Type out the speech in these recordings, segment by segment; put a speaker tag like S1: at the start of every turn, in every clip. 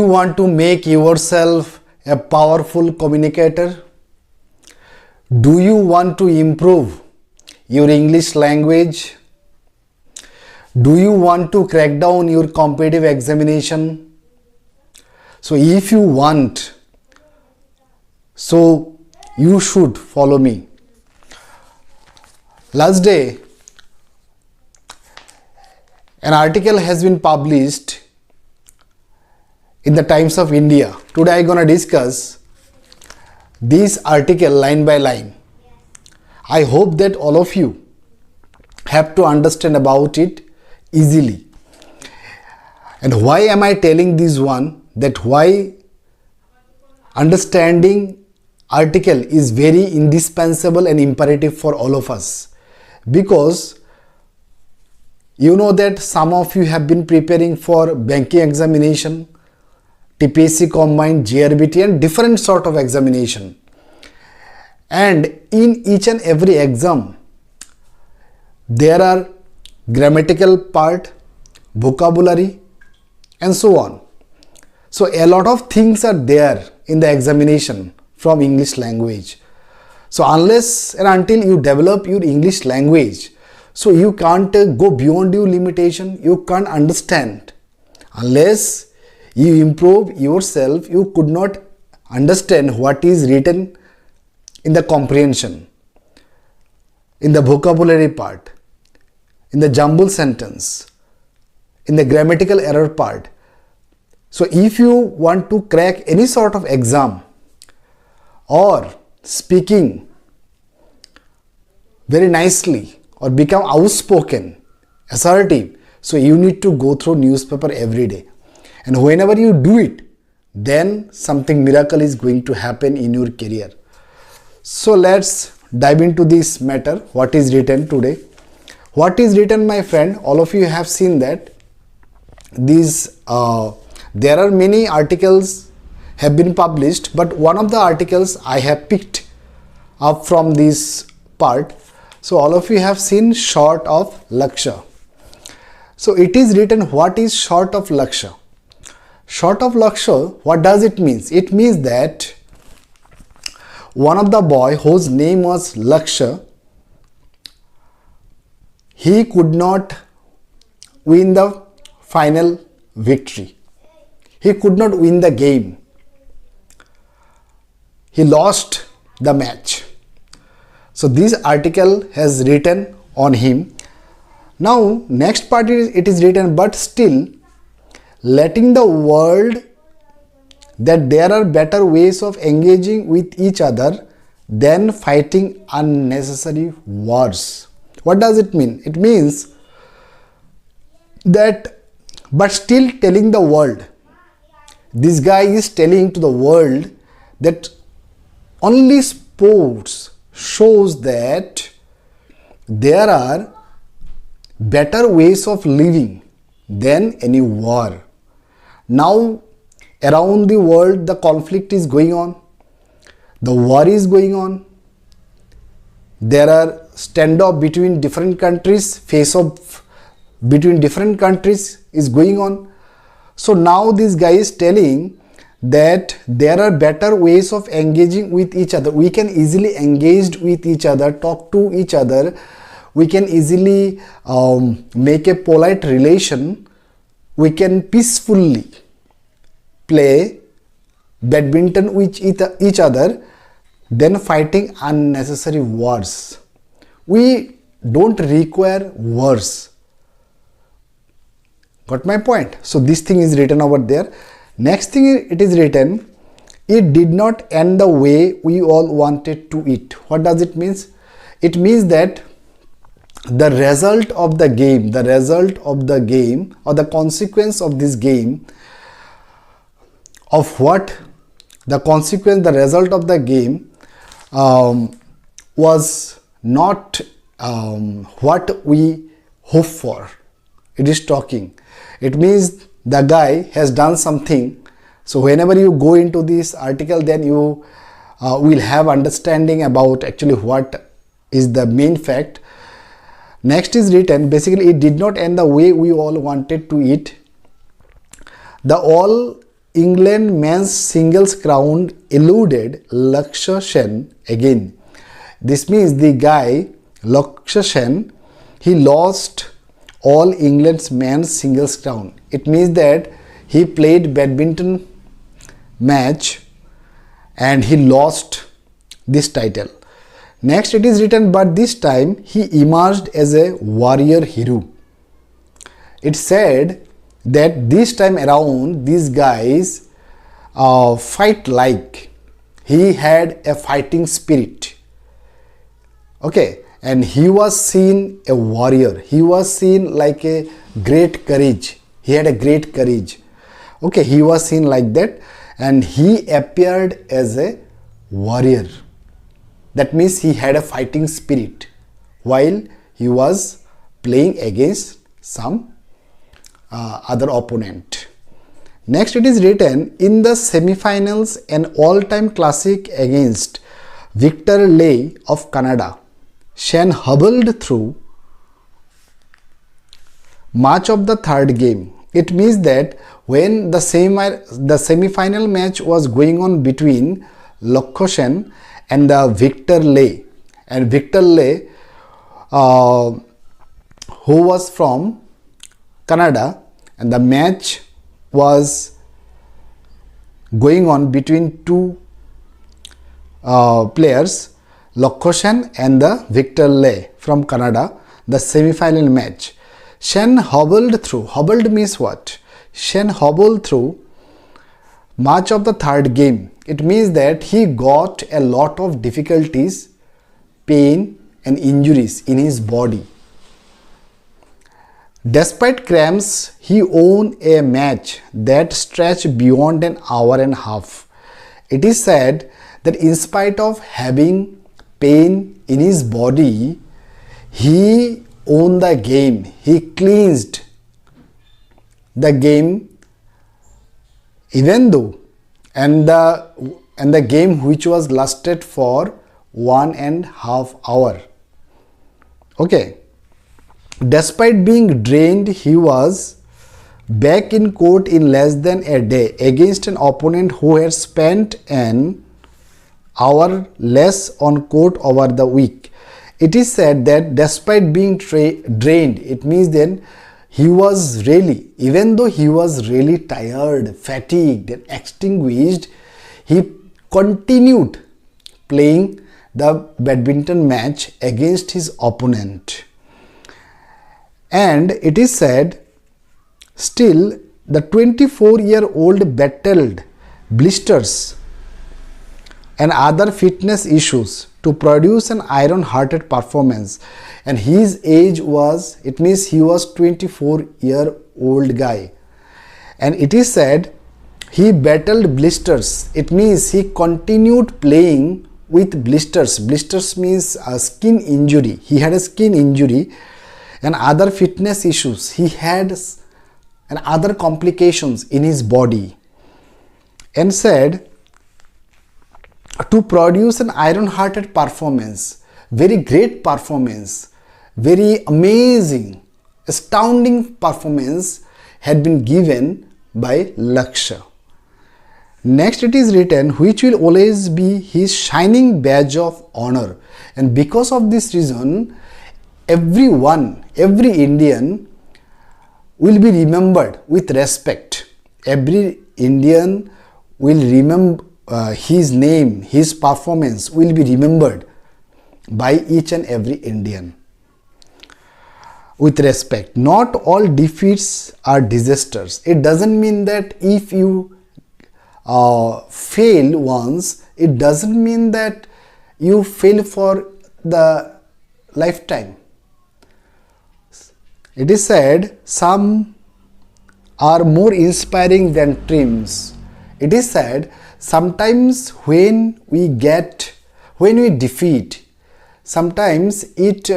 S1: want to make yourself a powerful communicator? Do you want to improve your English language? Do you want to crack down your competitive examination? So if you want, so you should follow me. Last day, an article has been published in the Times of India. Today I am going to discuss this article line by line. I hope that all of you have to understand about it easily. And why am I telling this one? That why understanding article is very indispensable and imperative for all of us. Because you know that some of you have been preparing for banking examination, TPSC combined, GRBT and different sort of examination. And in each and every exam, there are grammatical part, vocabulary and so on. So a lot of things are there in the examination from English language. So unless and until you develop your English language, so you can't go beyond your limitation, you can't understand. Unless you improve yourself, you could not understand what is written in the comprehension, in the vocabulary part, in the jumble sentence, in the grammatical error part. So if you want to crack any sort of exam or speaking very nicely or become outspoken, assertive, so you need to go through newspaper every day. And whenever you do it, then something miracle is going to happen in your career. So let's dive into this matter. What is written today? What is written, my friend? All of you have seen that these there are many articles have been published, but one of the articles I have picked up from this part. So all of you have seen short of Laksha. So it is written, what is short of Laksha? Short of Laksha, what does it mean? It means that one of the boy whose name was Laksha, he could not win the final victory. He could not win the game. He lost the match. So this article has written on him. Now next part it is written, but still letting the world that there are better ways of engaging with each other than fighting unnecessary wars. What does it mean? It means that, but still telling the world, this guy is telling to the world that only sports shows that there are better ways of living than any war. Now around the world the conflict is going on, the war is going on, there are standoff between different countries, face off between different countries is going on. So now this guy is telling that there are better ways of engaging with each other. We can easily engage with each other, talk to each other. We can easily make a polite relation. We can peacefully play badminton with each other than fighting unnecessary wars. We don't require wars. Got my point? So this thing is written over there. Next thing it is written, it did not end the way we all wanted to it. What does it mean? It means that the result of the game, or the consequence of this game, of what the consequence, the result of the game was not what we hope for. It is talking. It means the guy has done something. So whenever you go into this article, then you will have understanding about actually what is the main fact. Next is written, basically it did not end the way we all wanted to it. The all England men's singles crown eluded Lakshya Sen again. This means the guy Lakshya Sen, he lost all England's men's singles crown. It means that he played badminton match and he lost this title. Next it is written, but this time he emerged as a warrior hero. It said that this time around these guys fight like he had a fighting spirit. Okay, and he was seen a warrior. He was seen like a great courage. He had a great courage. Okay, he was seen like that and he appeared as a warrior. That means he had a fighting spirit while he was playing against some other opponent. Next it is written, in the semi-finals, an all-time classic against Victor Lay of Canada, Sen hobbled through much of the third game. It means that when the semi-final match was going on between Lakshya Sen and the Victor Lay, and Victor Lay who was from Canada, and the match was going on between two players, Lakshya Sen and the Victor Lay from Canada, the semi-final match. Sen hobbled through. Hobbled means what? Sen hobbled through much of the third game. It means that he got a lot of difficulties, pain and injuries in his body. Despite cramps, he won a match that stretched beyond an hour and a half. It is said that in spite of having pain in his body, he won the game. He cleansed the game, even though and the game which was lasted for 1.5 hours. Okay. Despite being drained, he was back in court in less than a day against an opponent who had spent an hour less on court over the week. It is said that despite being drained, it means then he was really, even though he was really tired, fatigued and extinguished, he continued playing the badminton match against his opponent. And it is said, still the 24-year-old battled blisters and other fitness issues to produce an iron-hearted performance. And his age was, it means he was 24-year-old guy. And it is said he battled blisters. It means he continued playing with blisters. Blisters means a skin injury. He had a skin injury and other fitness issues. He had and other complications in his body, and said to produce an iron-hearted performance, very great performance, very amazing, astounding performance had been given by Lakshya. Next it is written, which will always be his shining badge of honor. And because of this reason, every Indian will be remembered with respect. Every Indian will remember his name, his performance will be remembered by each and every Indian with respect. Not all defeats are disasters. It doesn't mean that if you fail once, it doesn't mean that you fail for the lifetime. It is said some are more inspiring than dreams. It is said sometimes when we defeat, sometimes it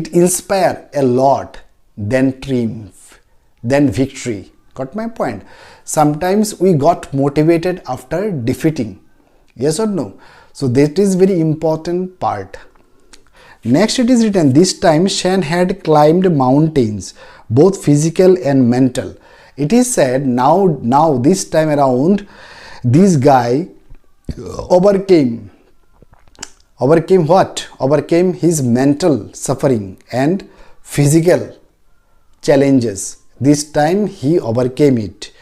S1: inspire a lot than triumph, than victory. Got my point? Sometimes we got motivated after defeating. Yes or no? So that is very important part. Next it is written, this time Sen had climbed mountains, both physical and mental, It is said now this time around, this guy overcame what? Overcame his mental suffering and physical challenges. This time he overcame it.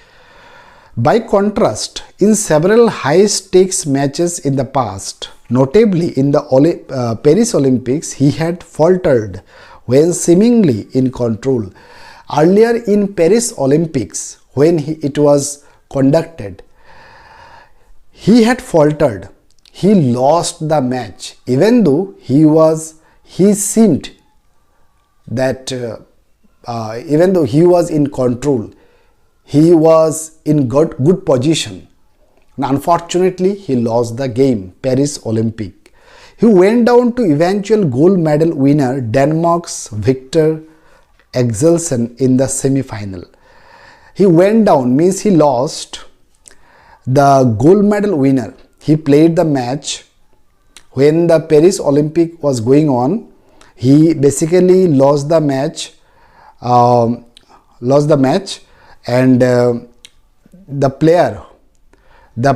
S1: By contrast, in several high-stakes matches in the past, notably in the Paris Olympics, he had faltered when seemingly in control. Earlier in Paris Olympics, when it was conducted, he had faltered. He lost the match, even though he seemed that even though he was in control, he was in good position. And unfortunately, he lost the game, Paris Olympic. He went down to eventual gold medal winner Denmark's Victor Axelsen in the semi-final. He went down means he lost. The gold medal winner, he played the match when the Paris Olympic was going on. He basically lost the match. And the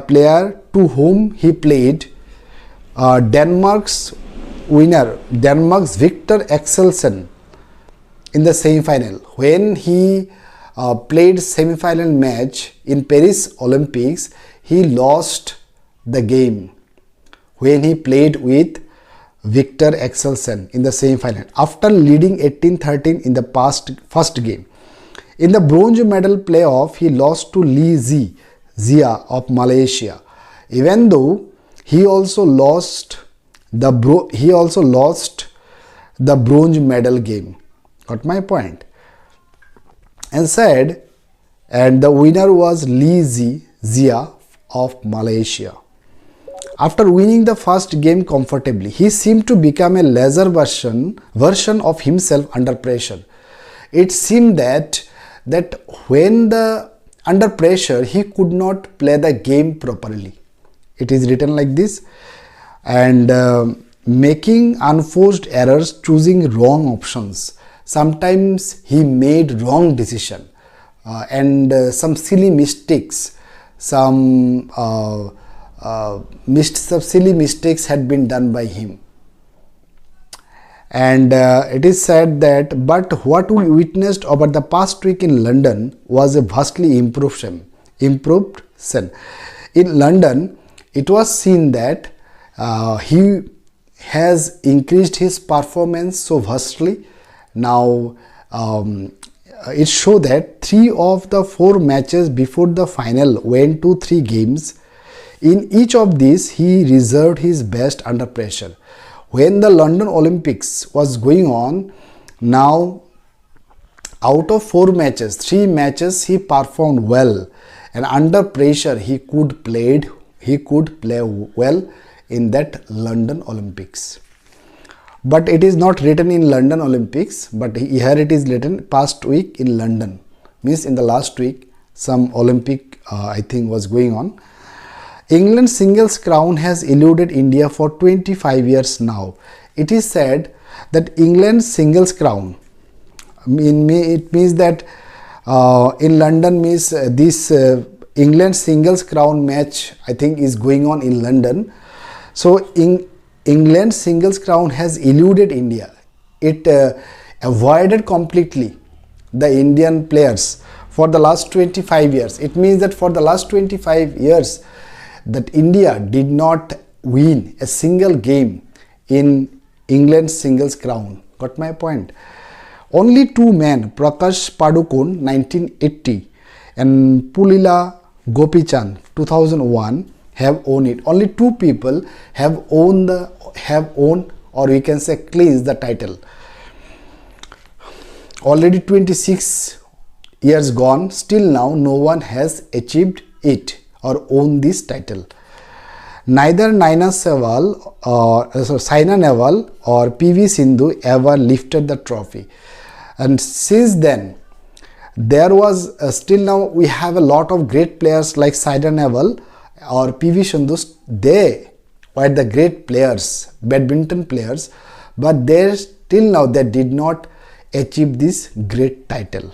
S1: player to whom he played, Denmark's winner, Denmark's Victor Axelsen, in the semi-final. When he played semi-final match in Paris Olympics, he lost the game when he played with Victor Axelsen in the semi-final after leading 18-13 in the first game. In the bronze medal playoff, he lost to Zia of Malaysia. Even though he also lost the bronze medal game. Got my point? And the winner was Zia of Malaysia. After winning the first game comfortably, he seemed to become a lesser version of himself under pressure. It seemed that when under pressure, he could not play the game properly. It is written like this. And making unforced errors, choosing wrong options. Sometimes he made wrong decision and some silly mistakes. Some silly mistakes had been done by him. And it is said that, but what we witnessed over the past week in London was a vastly improved scene. In London, it was seen that he has increased his performance so vastly. Now, it showed that 3 of the 4 matches before the final went to 3 games. In each of these, he reserved his best under pressure. When the London Olympics was going on, now out of 4 matches, 3 matches he performed well, and under pressure he could play well in that London Olympics. But it is not written in London Olympics, but here it is written past week in London. Means in the last week some Olympic I think was going on. England's singles crown has eluded India for 25 years now. It is said that England's singles crown, it means that in London means this England's singles crown match I think is going on in London. So England's singles crown has eluded India. It avoided completely the Indian players for the last 25 years. It means that for the last 25 years that India did not win a single game in England's singles crown. Got my point? Only 2 men, Prakash Padukone 1980 and Pulila Gopichand 2001 have won it. Only 2 people have owned or we can say clinched the title. Already 26 years gone, still now no one has achieved it or own this title. Neither Saina Nehwal or PV Sindhu ever lifted the trophy. And since then, there was still now we have a lot of great players like Saina Nehwal or PV Sindhu. They were the great players, badminton players, but they still now they did not achieve this great title.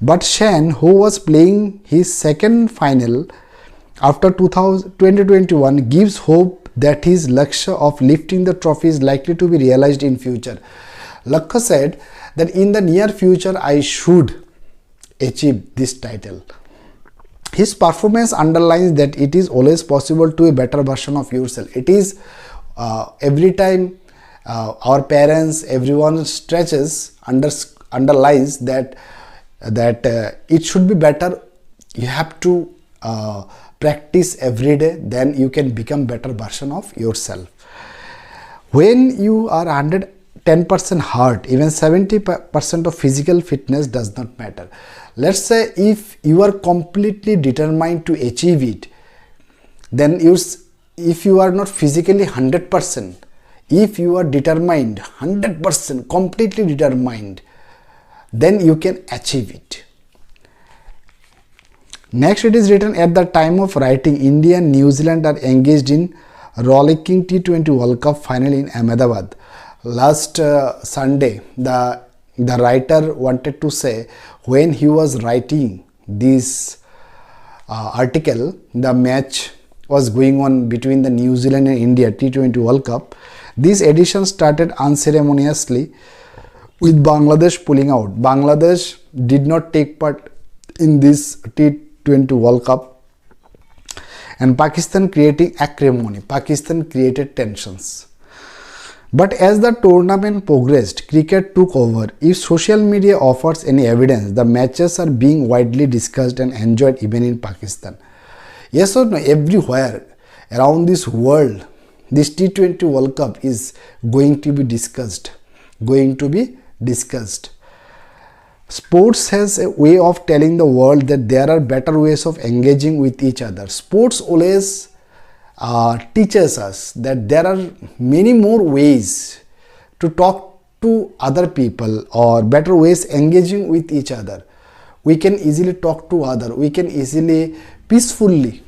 S1: But Shen, who was playing his second final after 2021, gives hope that his lakshya of lifting the trophy is likely to be realized in future. Lakshya said that in the near future I should achieve this title. His performance underlines that it is always possible to be a better version of yourself. It is every time our parents, everyone stretches, underlies that it should be better. You have to practice every day, then you can become better version of yourself. When you are 110% heart, even 70% of physical fitness does not matter. Let's say if you are completely determined to achieve it, then if you are not physically 100%, if you are determined 100%, completely determined, then you can achieve it. Next, it is written, at the time of writing, India and New Zealand are engaged in rollicking T20 World Cup final in Ahmedabad. Last Sunday, the writer wanted to say, when he was writing this article, the match was going on between the New Zealand and India T20 World Cup. This edition started unceremoniously with Bangladesh pulling out. Bangladesh did not take part in this T20 World Cup, and Pakistan creating acrimony. Pakistan created tensions. But as the tournament progressed, cricket took over. If social media offers any evidence, the matches are being widely discussed and enjoyed even in Pakistan. Yes or no, everywhere around this world, this T20 World Cup is going to be discussed. Sports has a way of telling the world that there are better ways of engaging with each other. Sports always teaches us that there are many more ways to talk to other people, or better ways engaging with each other. We can easily talk to other. We can easily peacefully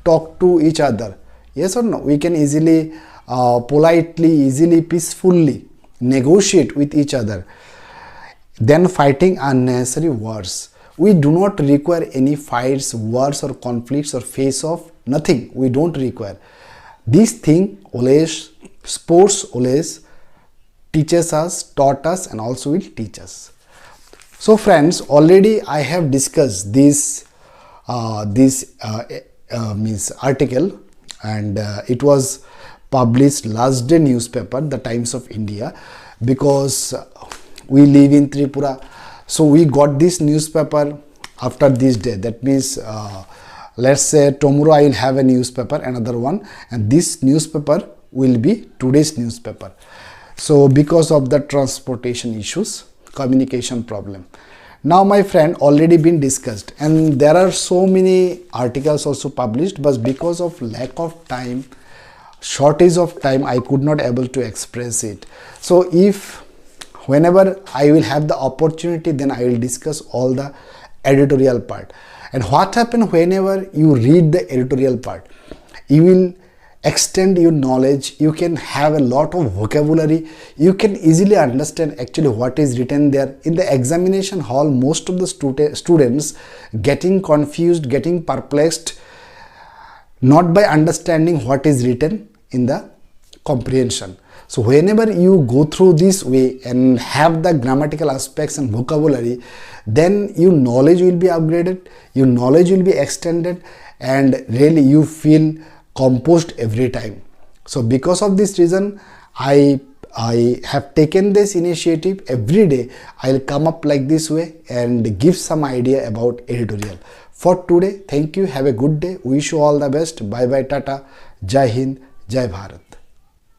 S1: talk to each other. Yes or no? We can easily politely, easily, peacefully negotiate with each other than fighting unnecessary wars. We do not require any fights, wars or conflicts or face off. Nothing. We don't require. This thing always, sports always teaches us, taught us, and also will teach us. So friends, already I have discussed this article, and it was published last day newspaper, the Times of India, because we live in Tripura. So we got this newspaper after this day. That means let's say tomorrow I will have a newspaper, another one, and this newspaper will be today's newspaper. So because of the transportation issues, communication problem. Now my friend, already been discussed, and there are so many articles also published, but because of lack of time, shortage of time, I could not able to express it. So whenever I will have the opportunity, then I will discuss all the editorial part. And what happens whenever you read the editorial part, you will extend your knowledge. You can have a lot of vocabulary. You can easily understand actually what is written there. In the examination hall, most of the students getting confused, getting perplexed, not by understanding what is written in the comprehension. So whenever you go through this way and have the grammatical aspects and vocabulary, then your knowledge will be upgraded, your knowledge will be extended, and really you feel composed every time. So because of this reason, I have taken this initiative. Every day I'll come up like this way and give some idea about editorial. For today, thank you, have a good day, wish you all the best, bye bye, tata, Jai Hind, Jai Bharat.